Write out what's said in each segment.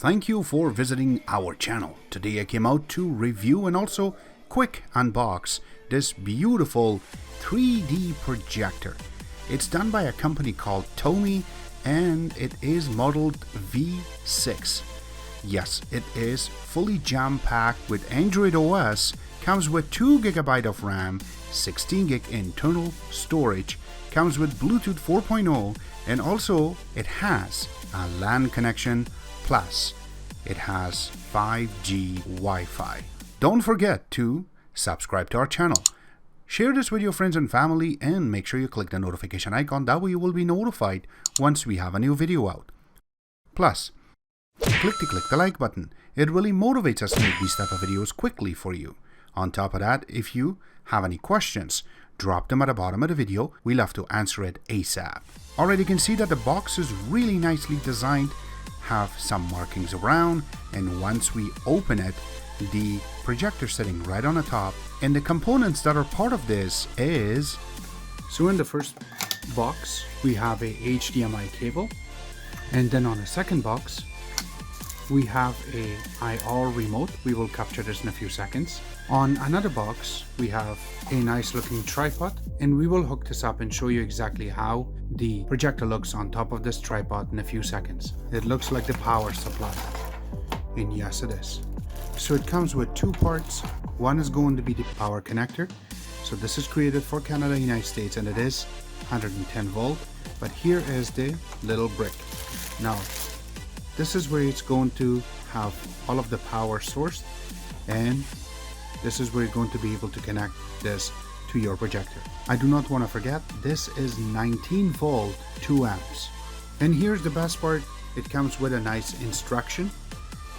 Thank you for visiting our channel. Today I came out to review and also quick unbox this beautiful 3D projector. It's done by a company called Toumei and it is modeled V6. Yes, it is fully jam-packed with Android OS, comes with 2 GB of RAM, 16 gig internal storage, comes with Bluetooth 4.0, and also it has a LAN connection plus it has 5G Wi-Fi. Don't forget to subscribe to our channel. Share this with your friends and family and make sure you click the notification icon. That way you will be notified once we have a new video out. Plus, click the like button. It really motivates us to make these type of videos quickly for you. On top of that, if you have any questions, drop them at the bottom of the video. We'll have to answer it ASAP. Already you can see that the box is really nicely designed, have some markings around, and once we open it, the projector sitting right on the top, and the components that are part of this is, so in the first box we have a HDMI cable, and then on the second box we have a IR remote. We will capture this in a few seconds. On another box we have a nice looking tripod, and we will hook this up and show you exactly how the projector looks on top of this tripod in a few seconds. It looks like the power supply, and yes it is. So it comes with 2 parts. One is going to be the power connector. So this is created for Canada, United States, and it is 110 volt. But here is the little brick. Now, this is where it's going to have all of the power source, and this is where you're going to be able to connect this to your projector. I do not want to forget, this is 19 volt 2 amps. And here's the best part, it comes with a nice instruction,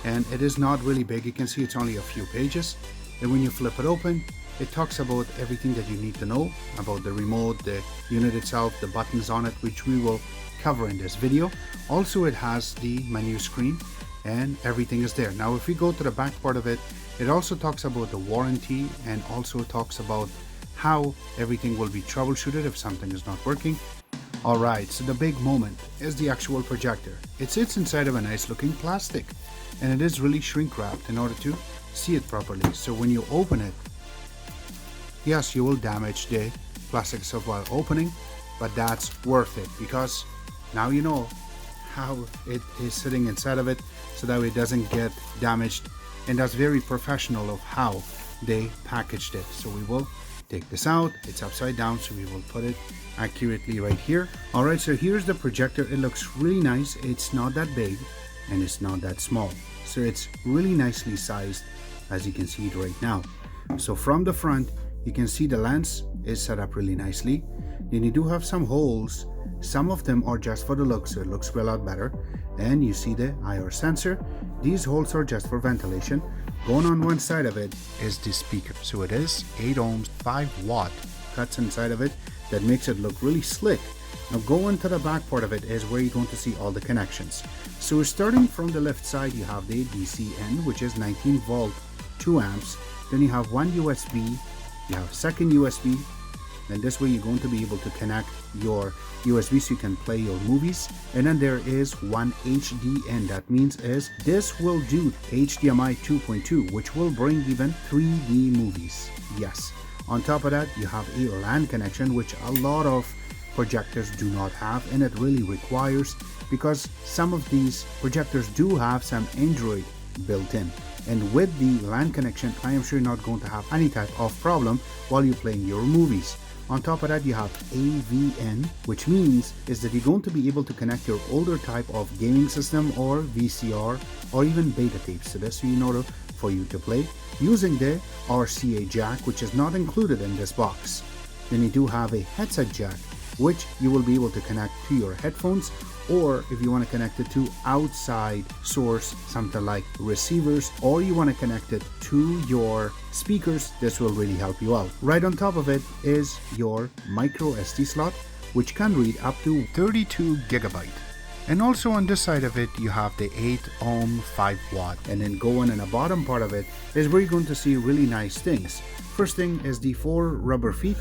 and it is not really big. You can see it's only a few pages, and when you flip it open, it talks about everything that you need to know about the remote, the unit itself, the buttons on it, which we will cover in this video. Also, it has the menu screen and everything is there. Now if we go to the back part of it, it also talks about the warranty and also talks about how everything will be troubleshooted if something is not working. Alright, so the big moment is the actual projector. It sits inside of a nice looking plastic, and it is really shrink wrapped in order to see it properly. So when you open it, yes, you will damage the plastic stuff while opening, but that's worth it because now you know how it is sitting inside of it, so that way it doesn't get damaged, and that's very professional of how they packaged it. So we will take this out. It's upside down, so we will put it accurately right here. Alright, so here's the projector. It looks really nice. It's not that big and it's not that small, so it's really nicely sized, as you can see it right now. So from the front you can see the lens is set up really nicely. Then you do have some holes. Some of them are just for the look, so it looks a lot better. And you see the IR sensor. These holes are just for ventilation. Going on one side of it is the speaker. So it is 8 ohms, 5 watt cuts inside of it that makes it look really slick. Now going to the back part of it is where you're going to see all the connections. So starting from the left side, you have the DC-N, which is 19 volt 2 amps. Then you have one USB, you have second USB, and this way you're going to be able to connect your USB so you can play your movies. And then there is one HDN. That means is this will do HDMI 2.2, which will bring even 3D movies. Yes. On top of that, you have a LAN connection, which a lot of projectors do not have, and it really requires, because some of these projectors do have some Android built in. And with the LAN connection, I am sure you're not going to have any type of problem while you're playing your movies. On top of that, you have AVN, which means is that you're going to be able to connect your older type of gaming system or VCR or even beta tapes to this, in order for you to play using the RCA jack, which is not included in this box. Then you do have a headset jack, which you will be able to connect to your headphones, or if you want to connect it to outside source, something like receivers, or you want to connect it to your speakers, this will really help you out. Right on top of it is your micro SD slot, which can read up to 32 gigabyte. And also on this side of it, you have the 8 ohm 5 watt. And then going in the bottom part of it is where you're going to see really nice things. First thing is the 4 rubber feet.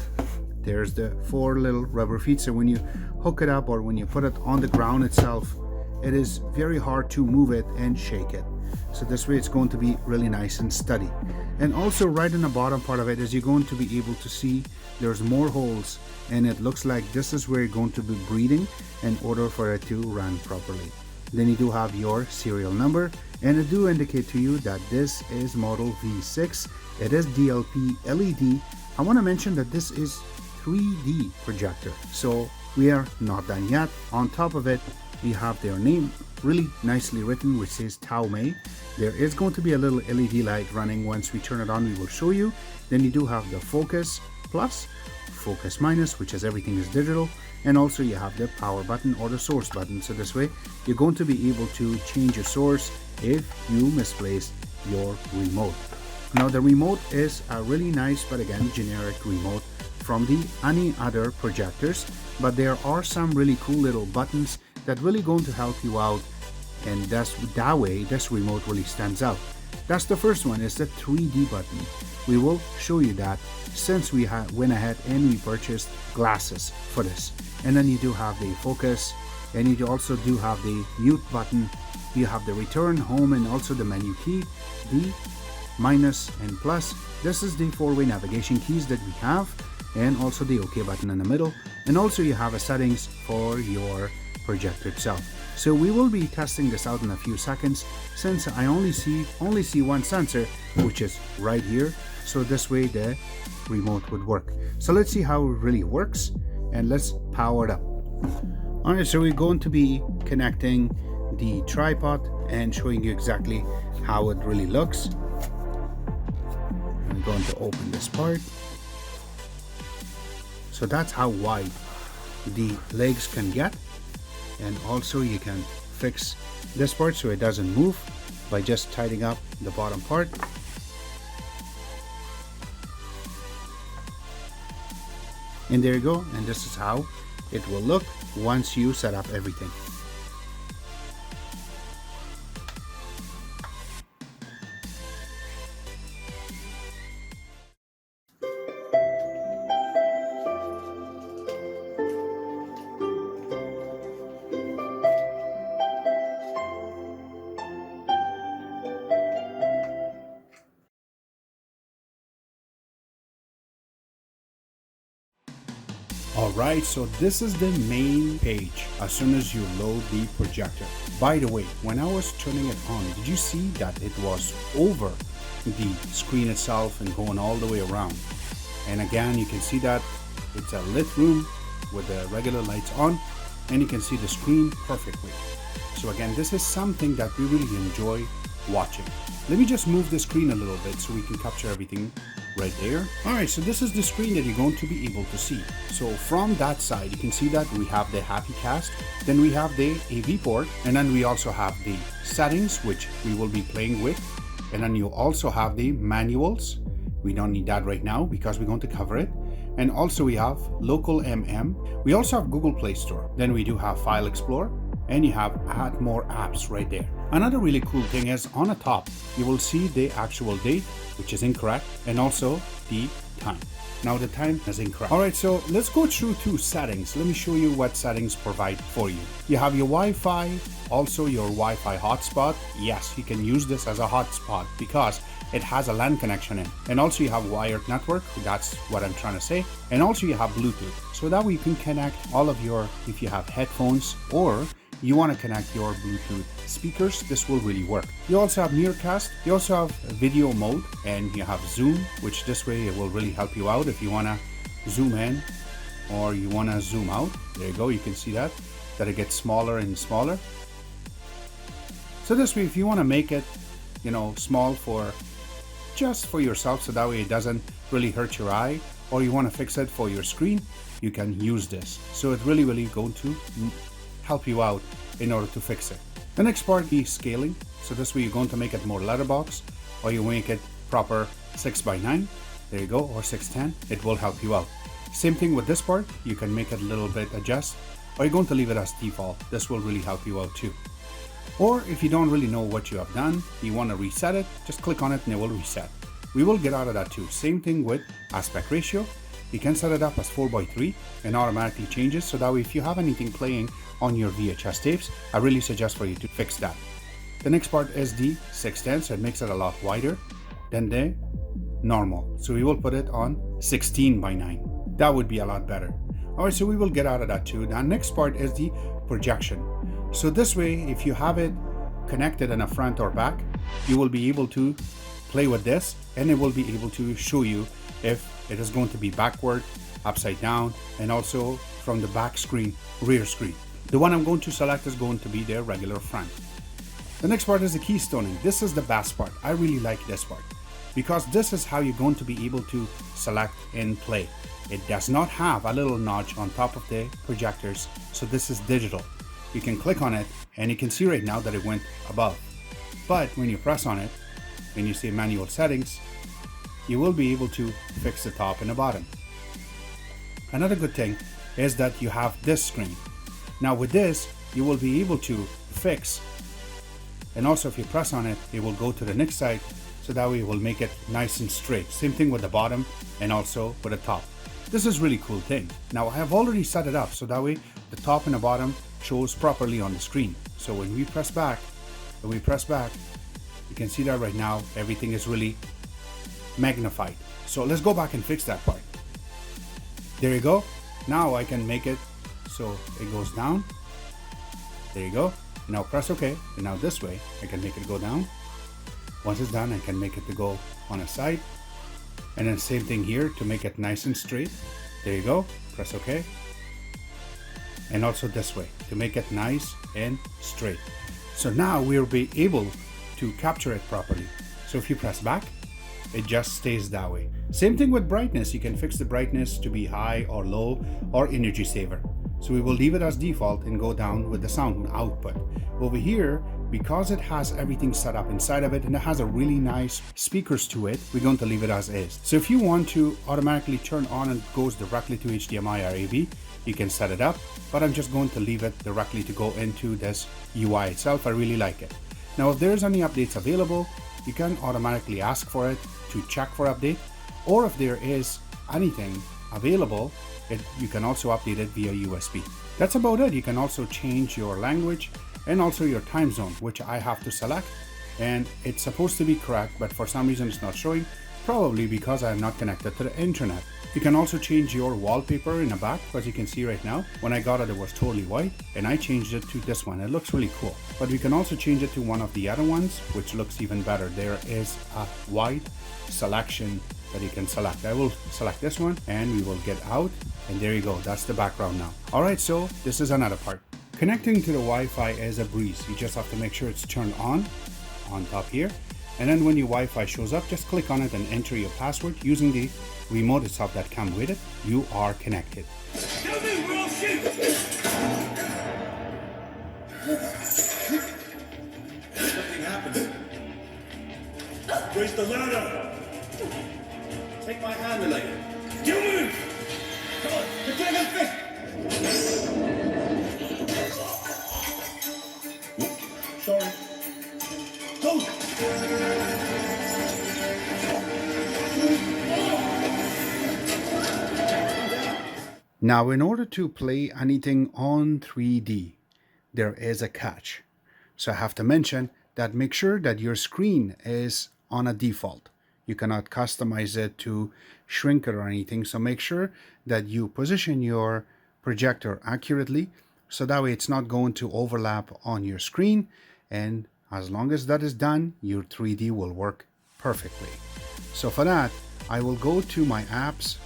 There's the 4 little rubber feet, so when you hook it up or when you put it on the ground itself, it is very hard to move it and shake it. So this way it's going to be really nice and steady. And also right in the bottom part of it is you're going to be able to see there's more holes, and it looks like this is where you're going to be breathing in order for it to run properly. Then you do have your serial number, and it do indicate to you that this is model V6. It is DLP LED. I want to mention that this is 3D projector, so we are not done yet. On top of it we have their name really nicely written, which says Toumei. There is going to be a little LED light running. Once we turn it on, we will show you. Then you do have the focus plus, focus minus, which is everything is digital, and also you have the power button or the source button. So this way you're going to be able to change your source if you misplace your remote. Now the remote is a really nice, but again generic remote from the any other projectors, but there are some really cool little buttons that really going to help you out, and that way this remote really stands out. That's the first one, is the 3D button. We will show you that since we went ahead and we purchased glasses for this. And then you do have the focus, and you also do have the mute button. You have the return, home, and also the menu key, the minus and plus. This is the 4-way navigation keys that we have, and also the OK button in the middle. And also you have a settings for your projector itself. So we will be testing this out in a few seconds, since I only see one sensor, which is right here. So this way the remote would work. So let's see how it really works, and let's power it up. Alright, so we're going to be connecting the tripod and showing you exactly how it really looks. I'm going to open this part. So that's how wide the legs can get, and also you can fix this part so it doesn't move by just tightening up the bottom part. And there you go, and this is how it will look once you set up everything. Alright, so this is the main page as soon as you load the projector. By the way, when I was turning it on, did you see that it was over the screen itself and going all the way around? And again, you can see that it's a lit room with the regular lights on, and you can see the screen perfectly. So again, this is something that we really enjoy watching. Let me just move the screen a little bit so we can capture everything right there. Alright, so this is the screen that you're going to be able to see. So from that side, you can see that we have the Happy Cast, then we have the AV port, and then we also have the settings, which we will be playing with, and then you also have the manuals. We don't need that right now because we're going to cover it. And also we have local MM. We also have Google Play Store. Then we do have File Explorer, and you have add more apps right there. Another really cool thing is on the top, you will see the actual date, which is incorrect, and also the time. Now the time is incorrect. Alright, so let's go through two settings. Let me show you what settings provide for you. You have your Wi-Fi, also your Wi-Fi hotspot. Yes, you can use this as a hotspot because it has a LAN connection in. And also you have wired network, that's what I'm trying to say. And also you have Bluetooth. So that way you can connect all of your, if you have headphones or you want to connect your Bluetooth speakers, this will really work. You also have Nearcast, you also have video mode, and you have zoom, which this way it will really help you out if you want to zoom in or you want to zoom out. There you go, you can see that it gets smaller and smaller. So this way, if you want to make it, you know, small for just for yourself, so that way it doesn't really hurt your eye, or you want to fix it for your screen, you can use this. So it really going to help you out in order to fix it. The next part is scaling. So this way you're going to make it more letterbox, or you make it proper 6:9. There you go, or 6:10. It will help you out. Same thing with this part. You can make it a little bit adjust, or you're going to leave it as default. This will really help you out too. Or if you don't really know what you have done, you want to reset it, just click on it and it will reset. We will get out of that too. Same thing with aspect ratio. you can set it up as 4:3 and automatically changes, so that way if you have anything playing on your VHS tapes, I really suggest for you to fix that. The next part is the 610, so it makes it a lot wider than the normal. So we will put it on 16:9. That would be a lot better. Alright, so we will get out of that too. Now next part is the projection. So this way, if you have it connected in a front or back, you will be able to play with this, and it will be able to show you if it is going to be backward, upside down, and also from the back screen, rear screen. The one I'm going to select is going to be their regular front. The next part is the keystoning. This is the best part. I really like this part because this is how you're going to be able to select and play. It does not have a little notch on top of the projectors, so this is digital. You can click on it and you can see right now that it went above. But when you press on it, when you say manual settings, you will be able to fix the top and the bottom. Another good thing is that you have this screen. Now with this, you will be able to fix, and also if you press on it, it will go to the next side, so that way it will make it nice and straight. Same thing with the bottom and also with the top. This is really cool thing. Now I have already set it up so that way the top and the bottom shows properly on the screen. So when we press back, you can see that right now everything is really magnified. So let's go back and fix that part. There you go. Now I can make it so it goes down. There you go. Now press OK, and now this way I can make it go down. Once it's done, I can make it to go on a side, and then same thing here to make it nice and straight. There you go. Press OK, and also this way to make it nice and straight. So now we'll be able to capture it properly. So if you press back, it just stays that way. Same thing with brightness. You can fix the brightness to be high or low or energy saver. So we will leave it as default and go down with the sound output. Over here, because it has everything set up inside of it and it has a really nice speakers to it, we're going to leave it as is. So if you want to automatically turn on and goes directly to HDMI or AV, you can set it up, but I'm just going to leave it directly to go into this UI itself. I really like it. Now if there's any updates available, you can automatically ask for it to check for update, or if there is anything available, you can also update it via USB. That's about it. You can also change your language and also your time zone, which I have to select, and it's supposed to be correct, but for some reason it's not showing, probably because I'm not connected to the internet. You can also change your wallpaper in the back, as you can see right now. When I got it, it was totally white, and I changed it to this one. It looks really cool. But we can also change it to one of the other ones, which looks even better. There is a wide selection that you can select. I will select this one, and we will get out, and there you go. That's the background now. All right, so this is another part. Connecting to the Wi-Fi is a breeze. You just have to make sure it's turned on top here. And then when your Wi-Fi shows up, just click on it and enter your password using the remote itself that comes with it. You are connected. Something happened. Where's the ladder? Take my hand, Elaine. You move! Come on, you're getting a fish! Sorry. Go! Now, in order to play anything on 3D, there is a catch. So I have to mention that make sure that your screen is on a default. You cannot customize it to shrink it or anything. So make sure that you position your projector accurately, so that way it's not going to overlap on your screen. And as long as that is done, your 3D will work perfectly. So for that, I will go to my apps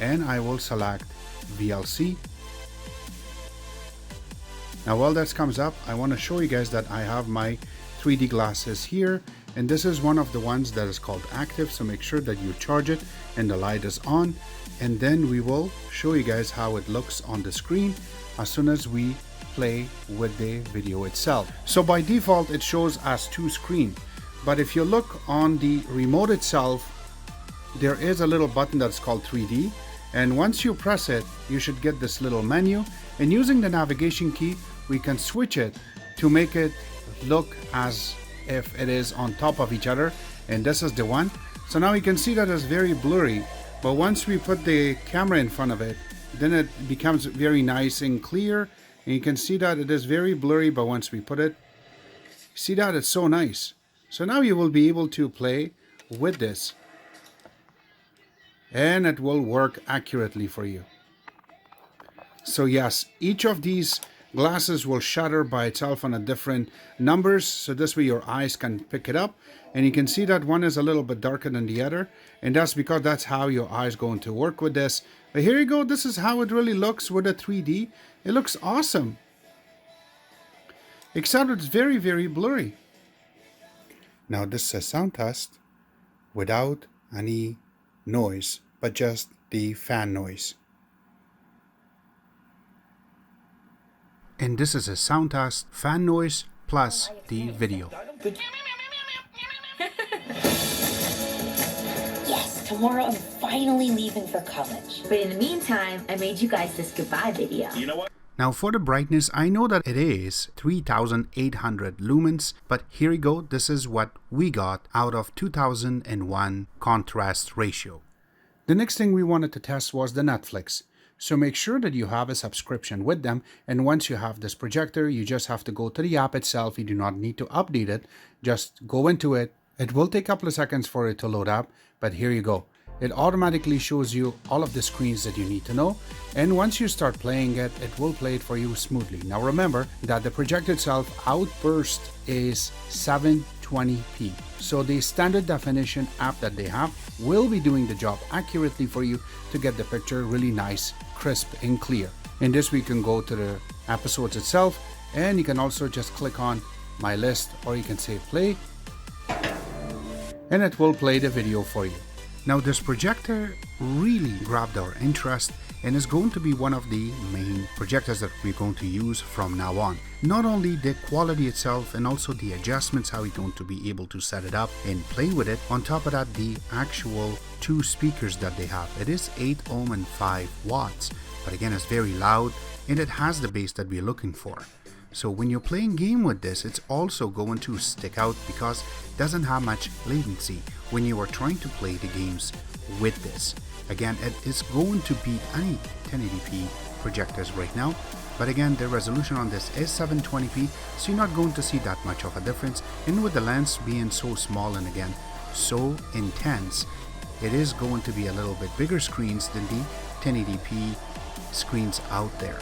and I will select VLC. Now while that comes up, I want to show you guys that I have my 3D glasses here, and this is one of the ones that is called active, so make sure that you charge it and the light is on, and then we will show you guys how it looks on the screen as soon as we play with the video itself. So by default it shows as 2 screen, but if you look on the remote itself, there is a little button that's called 3D, and once you press it, you should get this little menu, and using the navigation key we can switch it to make it look as if it is on top of each other, and this is the one. So now you can see that it's very blurry, but once we put the camera in front of it, then it becomes very nice and clear. And you can see that it is very blurry, but once we put it, see that it's so nice. So now you will be able to play with this, and it will work accurately for you. So yes, each of these glasses will shutter by itself on a different numbers, so this way your eyes can pick it up. And you can see that one is a little bit darker than the other, and that's because that's how your eyes going to work with this. But here you go, this is how it really looks with a 3D. It looks awesome, except it's very, very blurry. Now this is a sound test without any noise, but just the fan noise. And this is a sound test, fan noise plus the video. Yes, tomorrow I'm finally leaving for college. But in the meantime, I made you guys this goodbye video. You know what? Now for the brightness, I know that it is 3800 lumens, but here you go, this is what we got out of 2001 contrast ratio. The next thing we wanted to test was the Netflix. So make sure that you have a subscription with them, and once you have this projector, you just have to go to the app itself. You do not need to update it, just go into it. It will take a couple of seconds for it to load up, but here you go. It automatically shows you all of the screens that you need to know, and once you start playing it, it will play it for you smoothly. Now remember that the projector itself outburst is 720p. So the standard definition app that they have will be doing the job accurately for you to get the picture really nice, crisp and clear. In this we can go to the episodes itself, and you can also just click on my list, or you can say play, and it will play the video for you. Now this projector really grabbed our interest and is going to be one of the main projectors that we're going to use from now on. Not only the quality itself and also the adjustments, how we're going to be able to set it up and play with it. On top of that, the actual two speakers that they have. It is 8 ohm and 5 watts, but again it's very loud and it has the bass that we're looking for. So when you're playing game with this, it's also going to stick out because it doesn't have much latency when you are trying to play the games with this. Again, it is going to beat any 1080p projectors right now, but again the resolution on this is 720p, so you're not going to see that much of a difference. And with the lens being so small and again so intense, it is going to be a little bit bigger screens than the 1080p screens out there.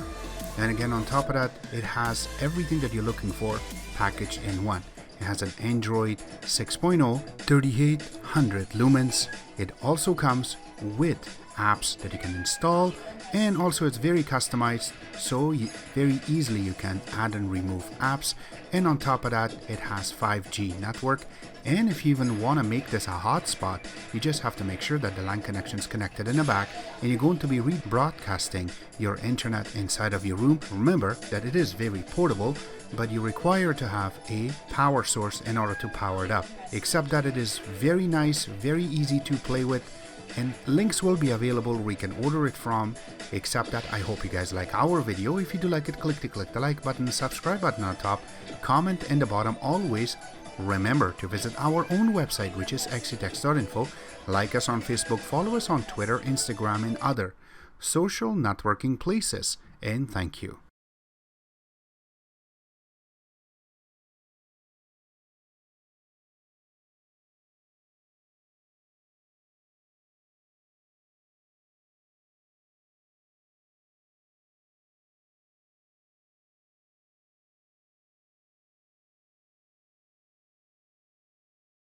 And again, on top of that, it has everything that you're looking for packaged in one. It has an Android 6.0, 3800 lumens. It also comes with apps that you can install, and also it's very customized, so very easily you can add and remove apps. And on top of that, it has 5G network, and if you even want to make this a hotspot, you just have to make sure that the LAN connection is connected in the back, and you're going to be rebroadcasting your internet inside of your room. Remember that it is very portable, but you require to have a power source in order to power it up, except that it is very nice, very easy to play with, and links will be available where you can order it from. Except that I hope you guys like our video. If you do like it, click the like button, subscribe button on top, comment in the bottom. Always remember to visit our own website, which is xctex.info. Like us on Facebook, follow us on Twitter, Instagram and other social networking places, and thank you.